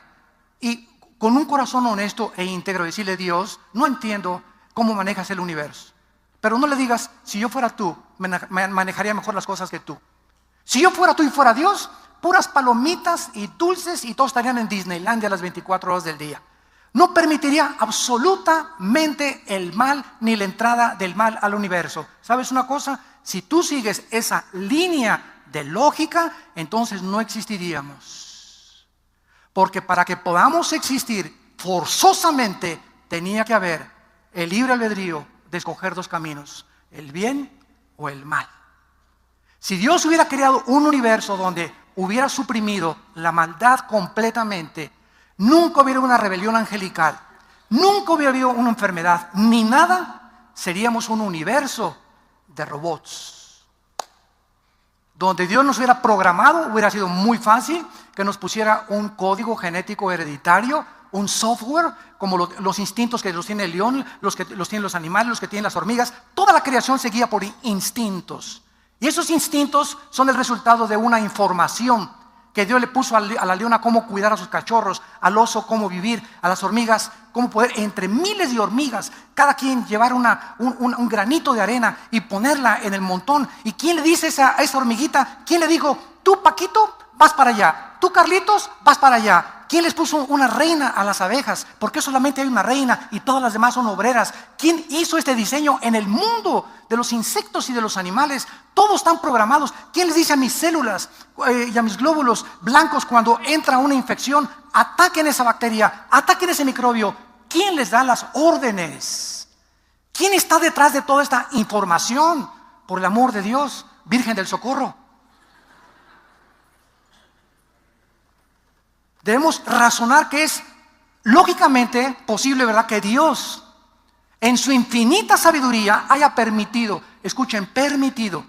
y con un corazón honesto e íntegro decirle: Dios, no entiendo cómo manejas el universo. Pero no le digas: si yo fuera tú, manejaría mejor las cosas que tú. Si yo fuera tú y fuera Dios, puras palomitas y dulces y todos estarían en Disneylandia las 24 horas del día. No permitiría absolutamente el mal ni la entrada del mal al universo. ¿Sabes una cosa? Si tú sigues esa línea de lógica, entonces no existiríamos. Porque para que podamos existir, forzosamente tenía que haber el libre albedrío de escoger 2 caminos: el bien o el mal. Si Dios hubiera creado un universo donde hubiera suprimido la maldad completamente, nunca hubiera una rebelión angelical, nunca hubiera habido una enfermedad, ni nada, seríamos un universo de robots. Donde Dios nos hubiera programado, hubiera sido muy fácil que nos pusiera un código genético hereditario, un software, como los instintos que los tiene el león, los que los tienen los animales, los que tienen las hormigas. Toda la creación se guía por instintos. Y esos instintos son el resultado de una información que Dios le puso a la leona cómo cuidar a sus cachorros, al oso cómo vivir, a las hormigas cómo poder, entre miles de hormigas, cada quien llevar un granito de arena y ponerla en el montón. ¿Y quién le dice a esa hormiguita? ¿Quién le dijo: tú, Paquito, vas para allá? ¿Tú, Carlitos, vas para allá? ¿Quién les puso una reina a las abejas? ¿Por qué solamente hay una reina y todas las demás son obreras? ¿Quién hizo este diseño en el mundo de los insectos y de los animales? Todos están programados. ¿Quién les dice a mis células y a mis glóbulos blancos cuando entra una infección: ataquen esa bacteria, ataquen ese microbio? ¿Quién les da las órdenes? ¿Quién está detrás de toda esta información? Por el amor de Dios, Virgen del Socorro. Debemos razonar que es lógicamente posible, ¿verdad?, que Dios en su infinita sabiduría haya permitido, escuchen, permitido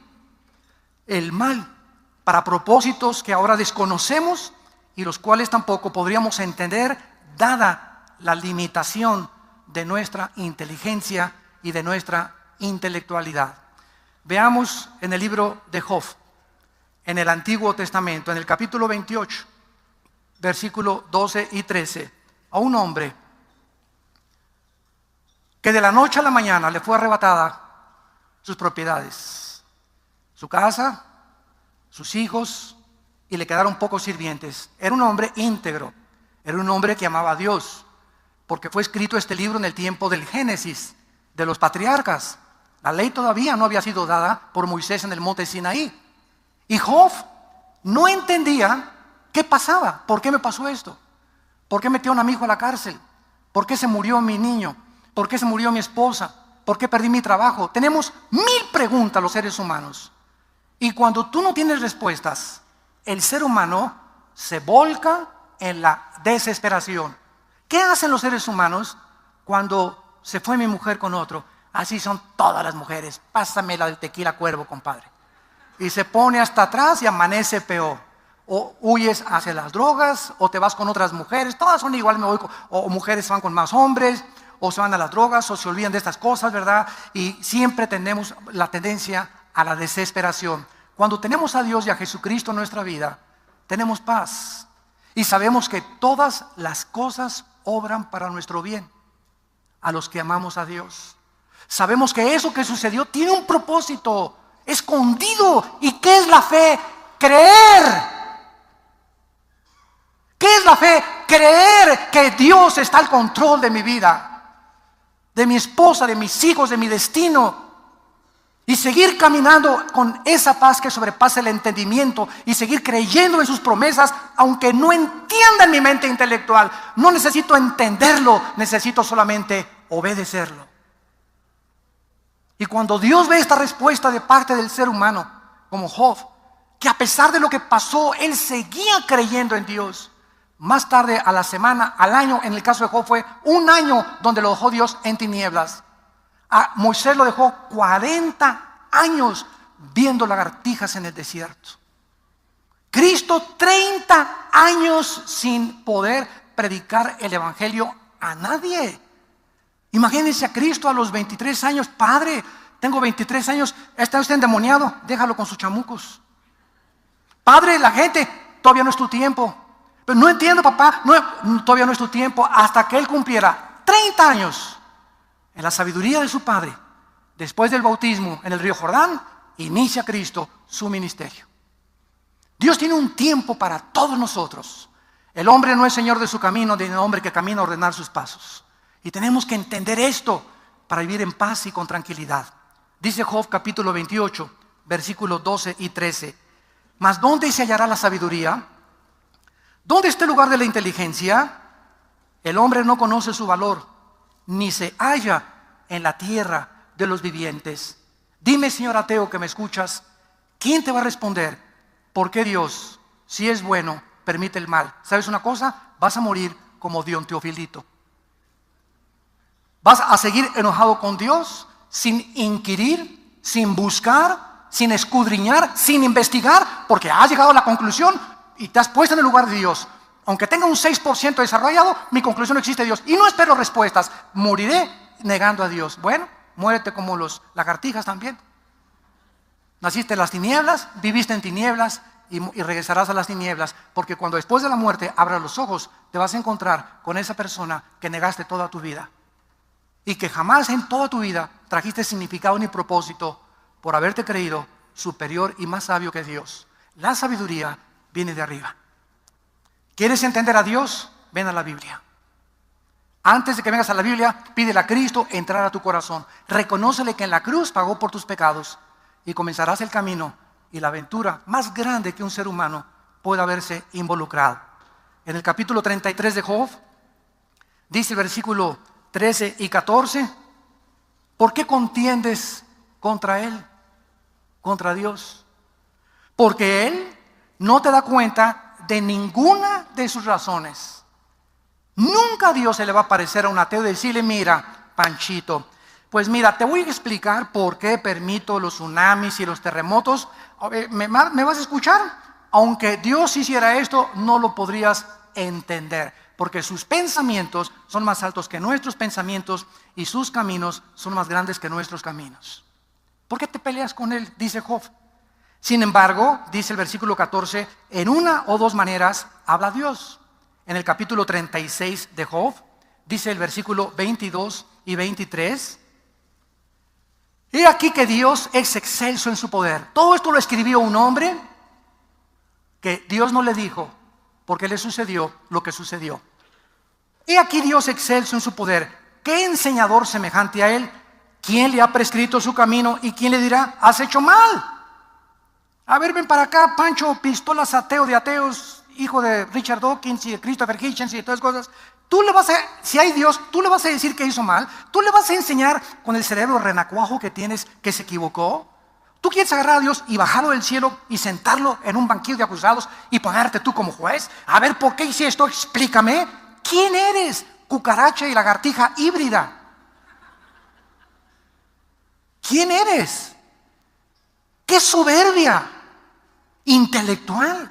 el mal para propósitos que ahora desconocemos y los cuales tampoco podríamos entender dada la limitación de nuestra inteligencia y de nuestra intelectualidad. Veamos en el libro de Job, en el Antiguo Testamento, en el capítulo 28, versículo 12 y 13, a un hombre que de la noche a la mañana le fue arrebatada sus propiedades, su casa, sus hijos, y le quedaron pocos sirvientes. Era un hombre íntegro, era un hombre que amaba a Dios, porque fue escrito este libro en el tiempo del Génesis, de los patriarcas. La ley todavía no había sido dada por Moisés en el monte Sinaí. Y Job no entendía qué pasaba. ¿Por qué me pasó esto? ¿Por qué metió a mi hijo a la cárcel? ¿Por qué se murió mi niño? ¿Por qué se murió mi esposa? ¿Por qué perdí mi trabajo? Tenemos 1000 preguntas los seres humanos. Y cuando tú no tienes respuestas, el ser humano se volca en la desesperación. ¿Qué hacen los seres humanos cuando se fue mi mujer con otro? Así son todas las mujeres. Pásame la del tequila Cuervo, compadre. Y se pone hasta atrás y amanece peor. O huyes hacia las drogas, o te vas con otras mujeres. Todas son igual, o mujeres van con más hombres, o se van a las drogas, o se olvidan de estas cosas, ¿verdad? Y siempre tenemos la tendencia a la desesperación. Cuando tenemos a Dios y a Jesucristo en nuestra vida, tenemos paz. Y sabemos que todas las cosas obran para nuestro bien, a los que amamos a Dios. Sabemos que eso que sucedió tiene un propósito escondido. ¿Y qué es la fe? Creer. ¿Qué es la fe? Creer que Dios está al control de mi vida, de mi esposa, de mis hijos, de mi destino. Y seguir caminando con esa paz que sobrepasa el entendimiento y seguir creyendo en sus promesas, aunque no entienda en mi mente intelectual. No necesito entenderlo, necesito solamente obedecerlo. Y cuando Dios ve esta respuesta de parte del ser humano, como Job, que a pesar de lo que pasó, él seguía creyendo en Dios. Más tarde, a la semana, al año, en el caso de Job fue un año donde lo dejó Dios en tinieblas. A Moisés lo dejó 40 años viendo lagartijas en el desierto. Cristo 30 años sin poder predicar el evangelio a nadie. Imagínense a Cristo a los 23 años. Padre, tengo 23 años, está usted endemoniado, déjalo con sus chamucos. Padre, la gente, todavía no es tu tiempo. Pero no entiendo, papá, todavía no es tu tiempo. Hasta que él cumpliera 30 años en la sabiduría de su padre, después del bautismo en el río Jordán, inicia Cristo su ministerio. Dios tiene un tiempo para todos nosotros. El hombre no es señor de su camino, sino el hombre que camina a ordenar sus pasos. Y tenemos que entender esto para vivir en paz y con tranquilidad. Dice Job capítulo 28, versículos 12 y 13. Mas ¿dónde se hallará la sabiduría? ¿Dónde está el lugar de la inteligencia? El hombre no conoce su valor, ni se halla en la tierra de los vivientes. Dime, señor ateo que me escuchas, ¿quién te va a responder? ¿Por qué Dios, si es bueno, permite el mal? ¿Sabes una cosa? Vas a morir como Dion Teofilito. Vas a seguir enojado con Dios, sin inquirir, sin buscar, sin escudriñar, sin investigar, porque has llegado a la conclusión y te has puesto en el lugar de Dios. Aunque tenga un 6% desarrollado, mi conclusión no existe Dios. Y no espero respuestas. Moriré negando a Dios. Bueno, muérete como los lagartijas también. Naciste en las tinieblas, viviste en tinieblas y regresarás a las tinieblas. Porque cuando después de la muerte abras los ojos, te vas a encontrar con esa persona que negaste toda tu vida. Y que jamás en toda tu vida trajiste significado ni propósito por haberte creído superior y más sabio que Dios. La sabiduría viene de arriba. ¿Quieres entender a Dios? Ven a la Biblia. Antes de que vengas a la Biblia, pídele a Cristo entrar a tu corazón. Reconócele que en la cruz pagó por tus pecados y comenzarás el camino y la aventura más grande que un ser humano pueda haberse involucrado. En el capítulo 33 de Job, dice el versículo 13 y 14, ¿por qué contiendes contra Él, contra Dios? Porque Él no te da cuenta de ninguna de sus razones. Nunca a Dios se le va a aparecer a un ateo y decirle, mira, Panchito, pues mira, te voy a explicar por qué permito los tsunamis y los terremotos. ¿Me vas a escuchar? Aunque Dios hiciera esto, no lo podrías entender, porque sus pensamientos son más altos que nuestros pensamientos y sus caminos son más grandes que nuestros caminos. ¿Por qué te peleas con Él? Dice Job. Sin embargo, dice el versículo 14, en una o dos maneras habla Dios. En el capítulo 36 de Job, dice el versículo 22 y 23, he aquí que Dios es excelso en su poder. Todo esto lo escribió un hombre que Dios no le dijo, porque le sucedió lo que sucedió. He aquí Dios excelso en su poder. ¿Qué enseñador semejante a Él? ¿Quién le ha prescrito su camino y quién le dirá, has hecho mal? A ver, ven para acá, Pancho, pistolas ateo de ateos, hijo de Richard Dawkins y de Christopher Hitchens y de todas cosas. Tú le vas a, si hay Dios, tú le vas a decir que hizo mal. Tú le vas a enseñar con el cerebro renacuajo que tienes que se equivocó. Tú quieres agarrar a Dios y bajarlo del cielo y sentarlo en un banquillo de acusados y ponerte tú como juez. A ver, ¿por qué hice esto? Explícame. ¿Quién eres? Cucaracha y lagartija híbrida. ¿Quién eres? ¡Qué soberbia intelectual!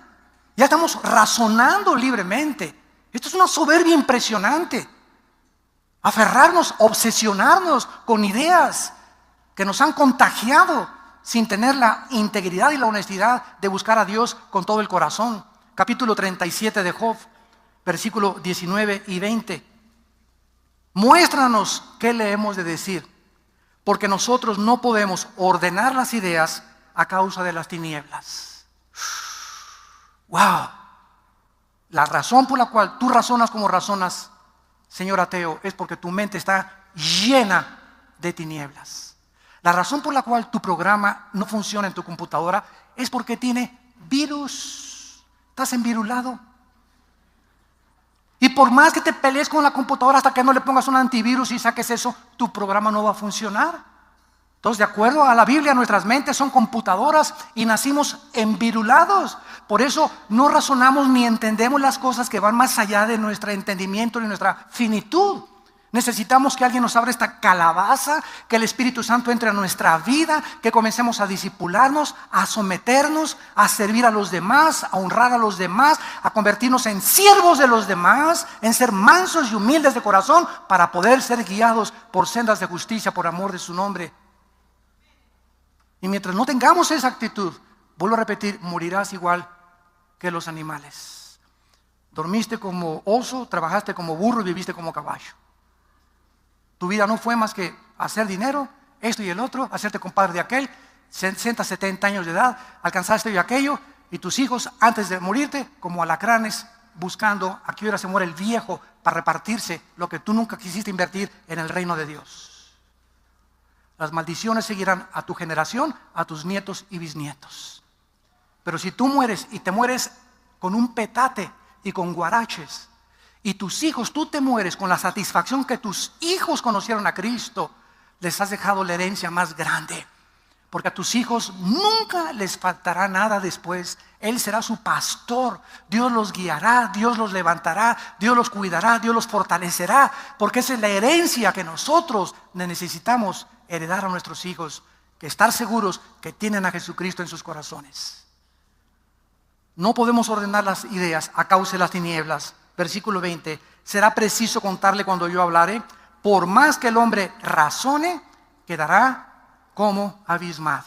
Ya estamos razonando libremente. Esto es una soberbia impresionante. Aferrarnos, obsesionarnos con ideas que nos han contagiado sin tener la integridad y la honestidad de buscar a Dios con todo el corazón. Capítulo 37 de Job, versículo 19 y 20. Muéstranos qué le hemos de decir, porque nosotros no podemos ordenar las ideas a causa de las tinieblas. ¡Wow! La razón por la cual tú razonas como razonas, señor ateo, es porque tu mente está llena de tinieblas. La razón por la cual tu programa no funciona en tu computadora es porque tiene virus. Estás envirulado. Y por más que te pelees con la computadora hasta que no le pongas un antivirus y saques eso, tu programa no va a funcionar. Entonces, de acuerdo a la Biblia, nuestras mentes son computadoras y nacimos envirulados. Por eso no razonamos ni entendemos las cosas que van más allá de nuestro entendimiento y nuestra finitud. Necesitamos que alguien nos abra esta calabaza, que el Espíritu Santo entre a nuestra vida, que comencemos a discipularnos, a someternos, a servir a los demás, a honrar a los demás, a convertirnos en siervos de los demás, en ser mansos y humildes de corazón para poder ser guiados por sendas de justicia por amor de su nombre. Y mientras no tengamos esa actitud, vuelvo a repetir, morirás igual que los animales. Dormiste como oso, trabajaste como burro y viviste como caballo. Tu vida no fue más que hacer dinero, esto y el otro, hacerte compadre de aquel, 60, 70 años de edad, alcanzaste esto y aquello, y tus hijos antes de morirte como alacranes buscando a qué hora se muere el viejo para repartirse lo que tú nunca quisiste invertir en el reino de Dios. Las maldiciones seguirán a tu generación, a tus nietos y bisnietos. Pero si tú mueres y te mueres con un petate y con guaraches, y tus hijos, tú te mueres con la satisfacción que tus hijos conocieron a Cristo, les has dejado la herencia más grande. Porque a tus hijos nunca les faltará nada después. Él será su pastor. Dios los guiará, Dios los levantará, Dios los cuidará, Dios los fortalecerá. Porque esa es la herencia que nosotros necesitamos heredar a nuestros hijos, que estar seguros que tienen a Jesucristo en sus corazones. No podemos ordenar las ideas a causa de las tinieblas. Versículo 20, será preciso contarle cuando yo hablare, por más que el hombre razone, quedará como abismado.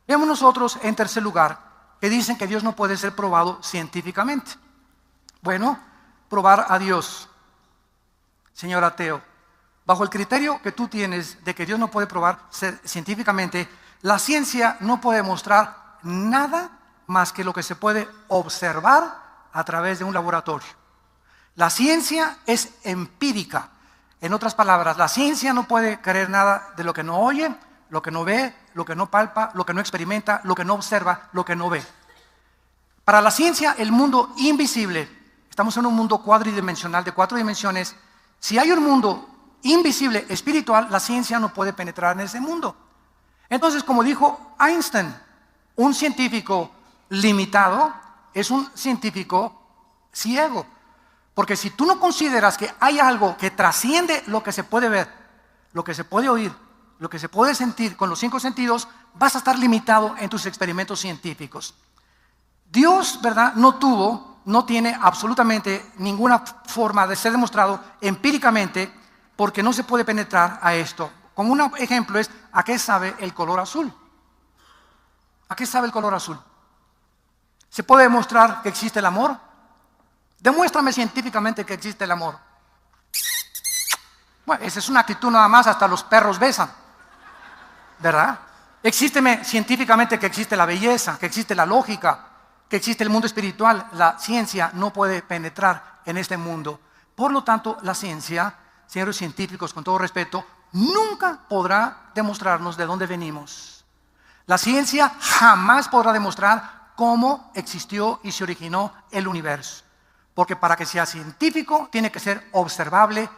Vemos nosotros en tercer lugar que dicen que Dios no puede ser probado científicamente. Bueno, probar a Dios, señor ateo, bajo el criterio que tú tienes de que Dios no puede probar científicamente, la ciencia no puede mostrar nada más que lo que se puede observar a través de un laboratorio. La ciencia es empírica. En otras palabras, la ciencia no puede creer nada de lo que no oye, lo que no ve, lo que no palpa, lo que no experimenta, lo que no observa, lo que no ve. Para la ciencia, el mundo invisible, estamos en un mundo cuadridimensional de 4 dimensiones. Si hay un mundo invisible, espiritual, la ciencia no puede penetrar en ese mundo. Entonces, como dijo Einstein, un científico limitado es un científico ciego. Porque si tú no consideras que hay algo que trasciende lo que se puede ver, lo que se puede oír, lo que se puede sentir con los 5 sentidos, vas a estar limitado en tus experimentos científicos. Dios, ¿verdad?, no tiene absolutamente ninguna forma de ser demostrado empíricamente porque no se puede penetrar a esto. Como un ejemplo es, ¿a qué sabe el color azul? ¿A qué sabe el color azul? ¿Se puede demostrar que existe el amor? Demuéstrame científicamente que existe el amor. Bueno, esa es una actitud nada más, hasta los perros besan, ¿verdad? Exísteme científicamente que existe la belleza, que existe la lógica, que existe el mundo espiritual. La ciencia no puede penetrar en este mundo. Por lo tanto, la ciencia, señores científicos, con todo respeto, nunca podrá demostrarnos de dónde venimos. La ciencia jamás podrá demostrar cómo existió y se originó el universo. Porque para que sea científico tiene que ser observable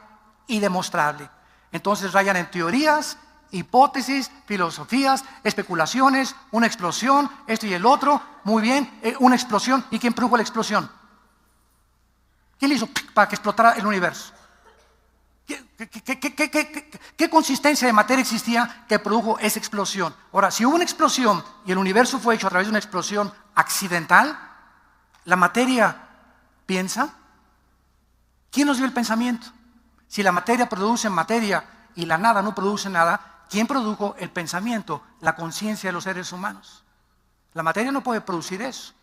y demostrable. Entonces rayan en teorías, hipótesis, filosofías, especulaciones, una explosión, esto y el otro. Muy bien, una explosión. ¿Y quién produjo la explosión? ¿Quién le hizo para que explotara el universo? ¿Qué consistencia de materia existía que produjo esa explosión? Ahora, si hubo una explosión y el universo fue hecho a través de una explosión accidental, la materia piensa. ¿Quién nos dio el pensamiento? Si la materia produce materia y la nada no produce nada, ¿quién produjo el pensamiento, la conciencia de los seres humanos? La materia no puede producir eso.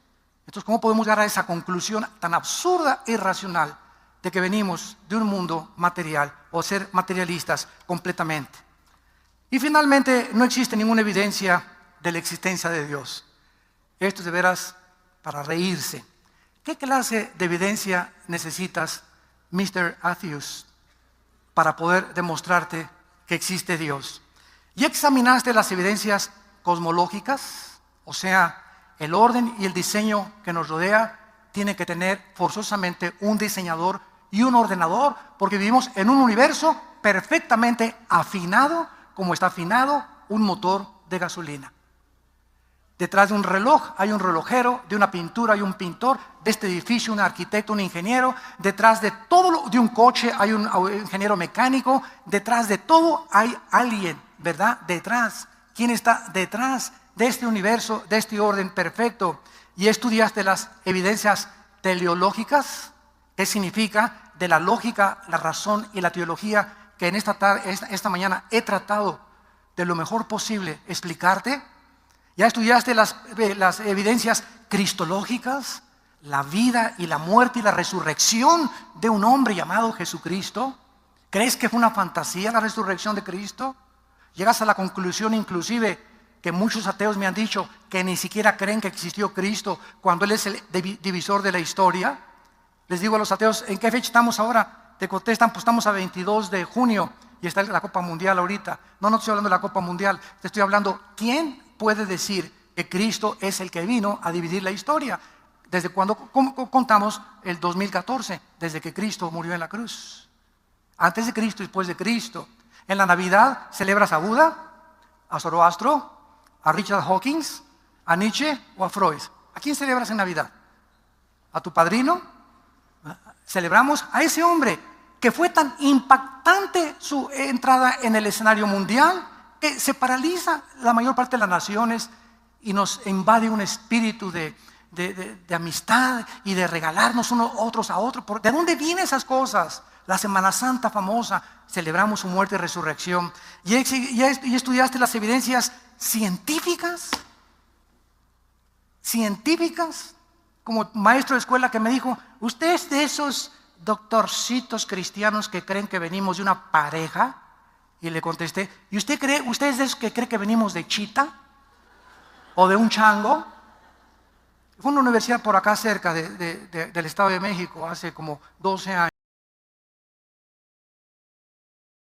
Entonces, ¿cómo podemos llegar a esa conclusión tan absurda e irracional de que venimos de un mundo material o ser materialistas completamente? Y finalmente, no existe ninguna evidencia de la existencia de Dios. Esto es de veras para reírse. ¿Qué clase de evidencia necesitas, Mr. Atheist, para poder demostrarte que existe Dios? ¿Ya examinaste las evidencias cosmológicas? O sea, el orden y el diseño que nos rodea tiene que tener forzosamente un diseñador y un ordenador, porque vivimos en un universo perfectamente afinado, como está afinado un motor de gasolina. Detrás de un reloj hay un relojero, de una pintura hay un pintor, de este edificio un arquitecto, un ingeniero, detrás de de un coche hay un ingeniero mecánico, detrás de todo hay alguien, ¿verdad? Detrás. ¿Quién está detrás de este universo, de este orden perfecto? ¿Y estudiaste las evidencias teleológicas? ¿Qué significa? De la lógica, la razón y la teología que en esta mañana he tratado de lo mejor posible explicarte. ¿Ya estudiaste las evidencias cristológicas? La vida y la muerte y la resurrección de un hombre llamado Jesucristo. ¿Crees que fue una fantasía la resurrección de Cristo? Llegas a la conclusión inclusive que muchos ateos me han dicho que ni siquiera creen que existió Cristo cuando Él es el divisor de la historia. Les digo a los ateos, ¿en qué fecha estamos ahora? Te contestan, pues estamos a 22 de junio y está la Copa Mundial ahorita. No te estoy hablando de la Copa Mundial, te estoy hablando, ¿quién puede decir que Cristo es el que vino a dividir la historia? ¿Desde cuándo contamos el 2014? Desde que Cristo murió en la cruz. Antes de Cristo y después de Cristo. En la Navidad celebras a Buda, a Zoroastro, a Richard Hawkins, a Nietzsche o a Freud. ¿A quién celebras en Navidad? ¿A tu padrino? Celebramos a ese hombre que fue tan impactante su entrada en el escenario mundial que se paraliza la mayor parte de las naciones y nos invade un espíritu de amistad y de regalarnos unos otros a otros. ¿De dónde vienen esas cosas? La Semana Santa famosa, celebramos su muerte y resurrección. ¿Y estudiaste las evidencias científicas? ¿Científicas? Como maestro de escuela que me dijo, ¿usted es de esos doctorcitos cristianos que creen que venimos de una pareja? Y le contesté, ¿y usted es de esos que cree que venimos de chita? ¿O de un chango? Fue una universidad por acá cerca del Estado de México, hace como 12 años.